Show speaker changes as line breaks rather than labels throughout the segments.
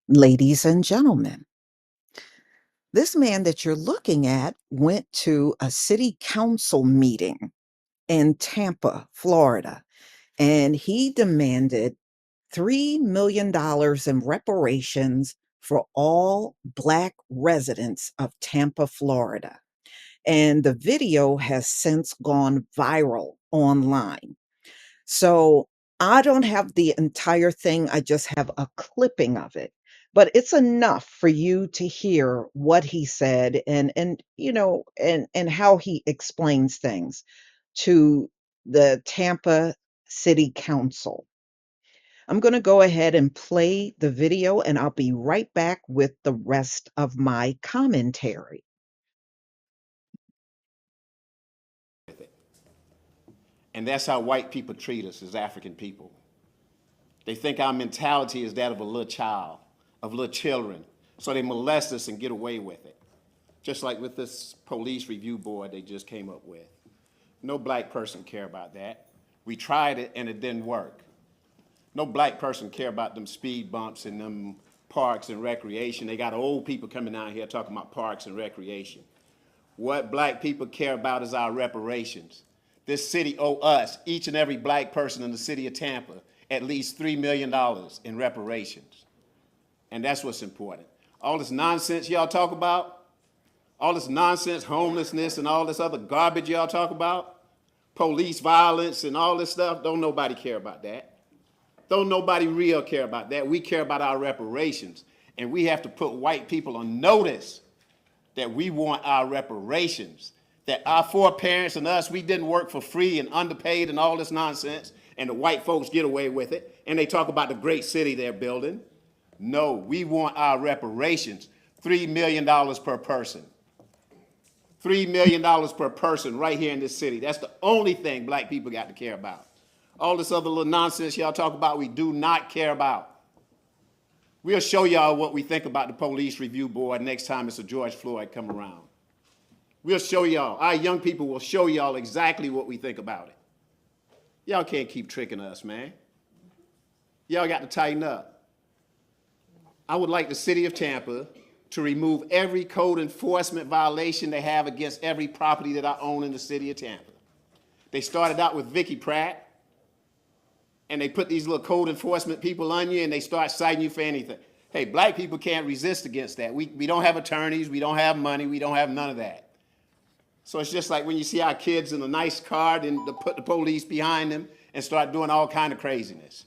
Ladies and gentlemen, this man that you're looking at went to a city council meeting in Tampa, Florida, and he demanded $3 million in reparations for all Black residents of Tampa, Florida. And the video has since gone viral online. So I don't have the entire thing, I just have a clipping of it. But it's enough for you to hear what he said and how he explains things to the Tampa City Council. I'm going to go ahead and play the video and I'll be right back with the rest of my commentary.
And that's how white people treat us as African people. They think our mentality is that of a little child, of little children. So they molest us and get away with it. Just like with this police review board they just came up with. No black person care about that. We tried it and it didn't work. No black person care about them speed bumps and them parks and recreation. They got old people coming out here talking about parks and recreation. What black people care about is our reparations. This city owe us, each and every black person in the city of Tampa, at least $3 million in reparations. And that's what's important. All this nonsense y'all talk about, all this nonsense, homelessness and all this other garbage y'all talk about, police violence and all this stuff, don't nobody care about that. Don't nobody real care about that. We care about our reparations. And we have to put white people on notice that we want our reparations, that our foreparents and us, we didn't work for free and underpaid and all this nonsense, and the white folks get away with it, and they talk about the great city they're building. No, we want our reparations, $3 million per person. $3 million per person right here in this city. That's the only thing black people got to care about. All this other little nonsense y'all talk about, we do not care about. We'll show y'all what we think about the police review board next time it's a George Floyd come around. We'll show y'all, our young people will show y'all exactly what we think about it. Y'all can't keep tricking us, man. Y'all got to tighten up. I would like the city of Tampa to remove every code enforcement violation they have against every property that I own in the city of Tampa. They started out with Vicky Pratt, and they put these little code enforcement people on you and they start citing you for anything. Hey, black people can't resist against that. We don't have attorneys, we don't have money, we don't have none of that. So it's just like when you see our kids in a nice car, then to put the police behind them and start doing all kind of craziness.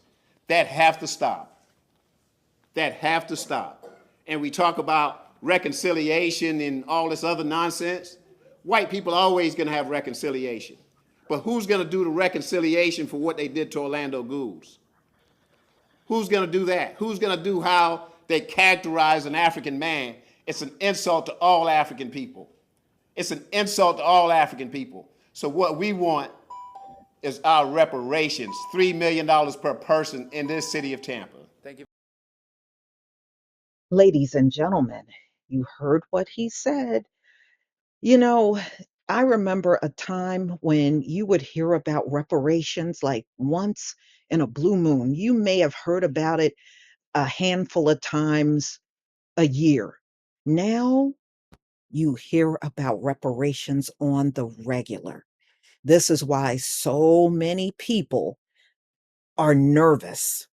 That have to stop. That have to stop. And we talk about reconciliation and all this other nonsense. White people are always gonna have reconciliation. But who's going to do the reconciliation for what they did to Orlando Goulds? Who's going to do that? Who's going to do how they characterize an African man? It's an insult to all African people. It's an insult to all African people. So what we want is our reparations, $3 million per person in this city of Tampa. Thank you.
Ladies and gentlemen, you heard what he said. You know, I remember a time when you would hear about reparations like once in a blue moon. You may have heard about it a handful of times a year. Now you hear about reparations on the regular. This is why so many people are nervous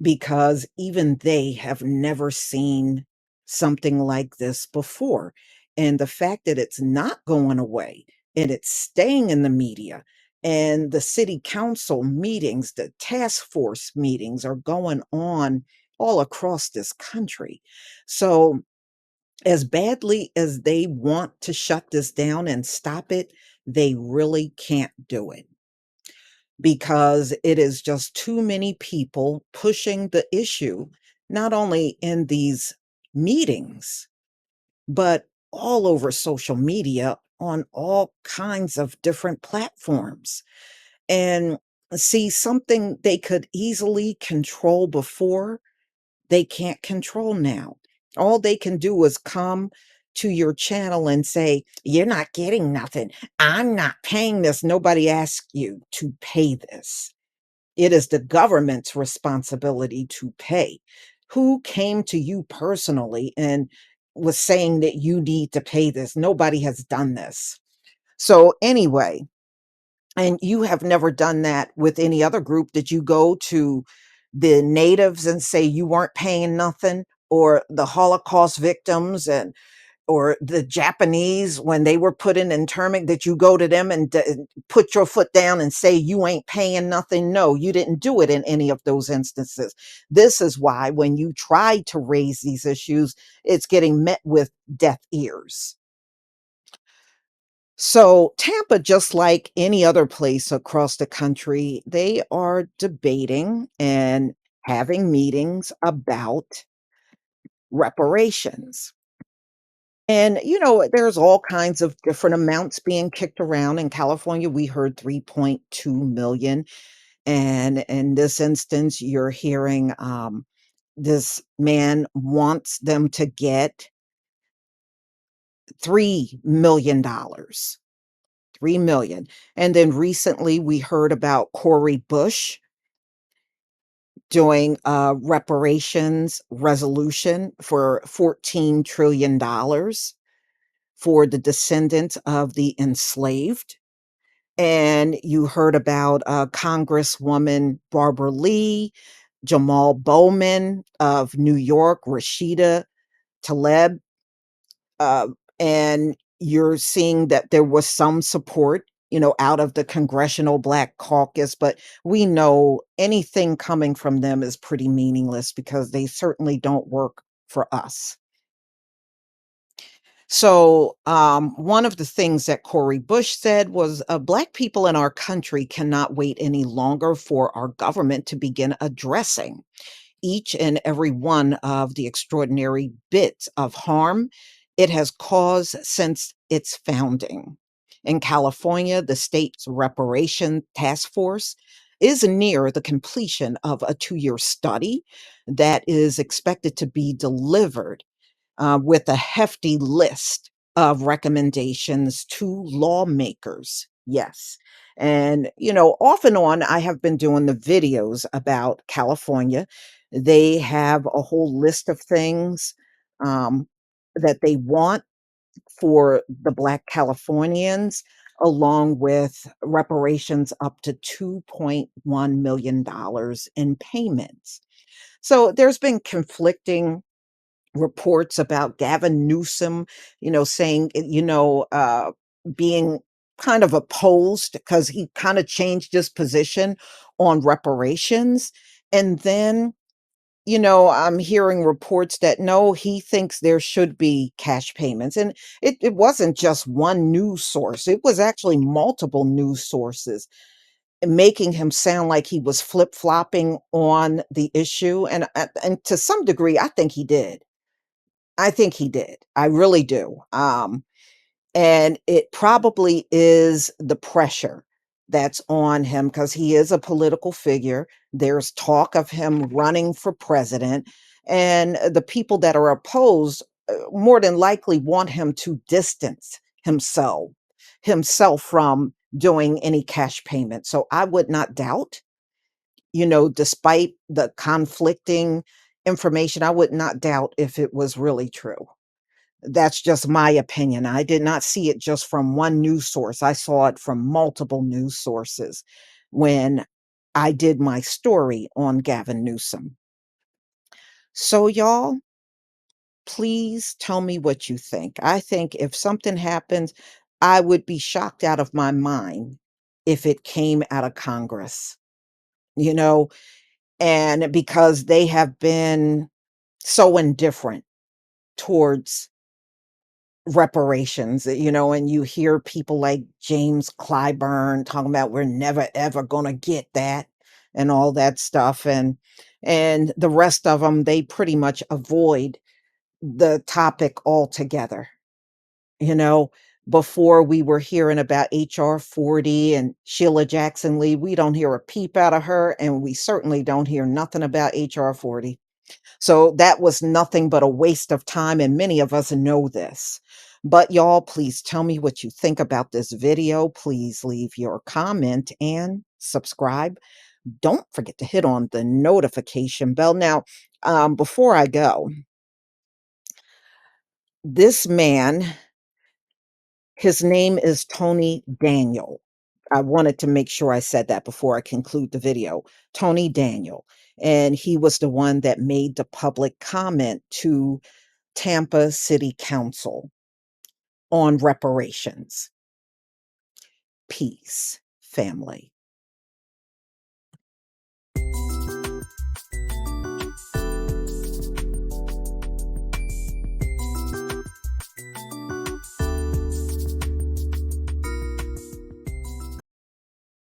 because even they have never seen something like this before. And the fact that it's not going away and it's staying in the media and the city council meetings, the task force meetings are going on all across this country. So, as badly as they want to shut this down and stop it, they really can't do it because it is just too many people pushing the issue, not only in these meetings, but all over social media on all kinds of different platforms. And see, something they could easily control before, they can't control now. All they can do is come to your channel and say, "You're not getting nothing. I'm not paying this." Nobody asked you to pay this. It is the government's responsibility to pay. Who came to you personally and was saying that you need to pay this? Nobody has done this. So anyway, and you have never done that with any other group. Did you go to the natives and say you weren't paying nothing, or the Holocaust victims and or the Japanese when they were put in internment? Did you go to them and put your foot down and say you ain't paying nothing? No, you didn't do it in any of those instances. This is why when you try to raise these issues, it's getting met with deaf ears. So, Tampa, just like any other place across the country, they are debating and having meetings about reparations. And, there's all kinds of different amounts being kicked around. In California, we heard 3.2 million. And in this instance, you're hearing this man wants them to get $3 million. 3 million. And then recently we heard about Cory Bush doing a reparations resolution for $14 trillion for the descendants of the enslaved. And you heard about Congresswoman Barbara Lee, Jamal Bowman of New York, Rashida Tlaib, uh, and you're seeing that there was some support, out of the Congressional Black Caucus, but we know anything coming from them is pretty meaningless because they certainly don't work for us. So, one of the things that Cory Bush said was Black people in our country cannot wait any longer for our government to begin addressing each and every one of the extraordinary bits of harm it has caused since its founding. In California, the state's reparation task force is near the completion of a 2-year study that is expected to be delivered with a hefty list of recommendations to lawmakers. Yes. And, off and on, I have been doing the videos about California. They have a whole list of things um, that they want for the Black Californians, along with reparations up to $2.1 million in payments. So there's been conflicting reports about Gavin Newsom, saying, being kind of opposed because he kind of changed his position on reparations. And then, I'm hearing reports that no, he thinks there should be cash payments. And it wasn't just one news source, it was actually multiple news sources making him sound like he was flip flopping on the issue. And to some degree, I think he did. I think he did. I really do. And it probably is the pressure that's on him because he is a political figure. There's talk of him running for president, and the people that are opposed more than likely want him to distance himself from doing any cash payment. So I would not doubt, despite the conflicting information, I would not doubt if it was really true. That's just my opinion. I did not see it just from one news source. I saw it from multiple news sources when I did my story on Gavin Newsom. So, y'all, please tell me what you think. I think if something happens, I would be shocked out of my mind if it came out of Congress, you know, and because they have been so indifferent towards reparations, and you hear people like James Clyburn talking about we're never ever going to get that and all that stuff, and the rest of them, they pretty much avoid the topic altogether. you know Before, we were hearing about HR 40 and Sheila Jackson Lee. We don't hear a peep out of her, and we certainly don't hear nothing about HR 40. So that was nothing but a waste of time, and many of us know this. But y'all, please tell me what you think about this video. Please leave your comment and subscribe Don't forget to hit on the notification bell. Now, before I go, this man, his name is Tony Daniel. I wanted to make sure I said that before I conclude the video. Tony Daniel. And he was the one that made the public comment to Tampa City Council on reparations. Peace, family.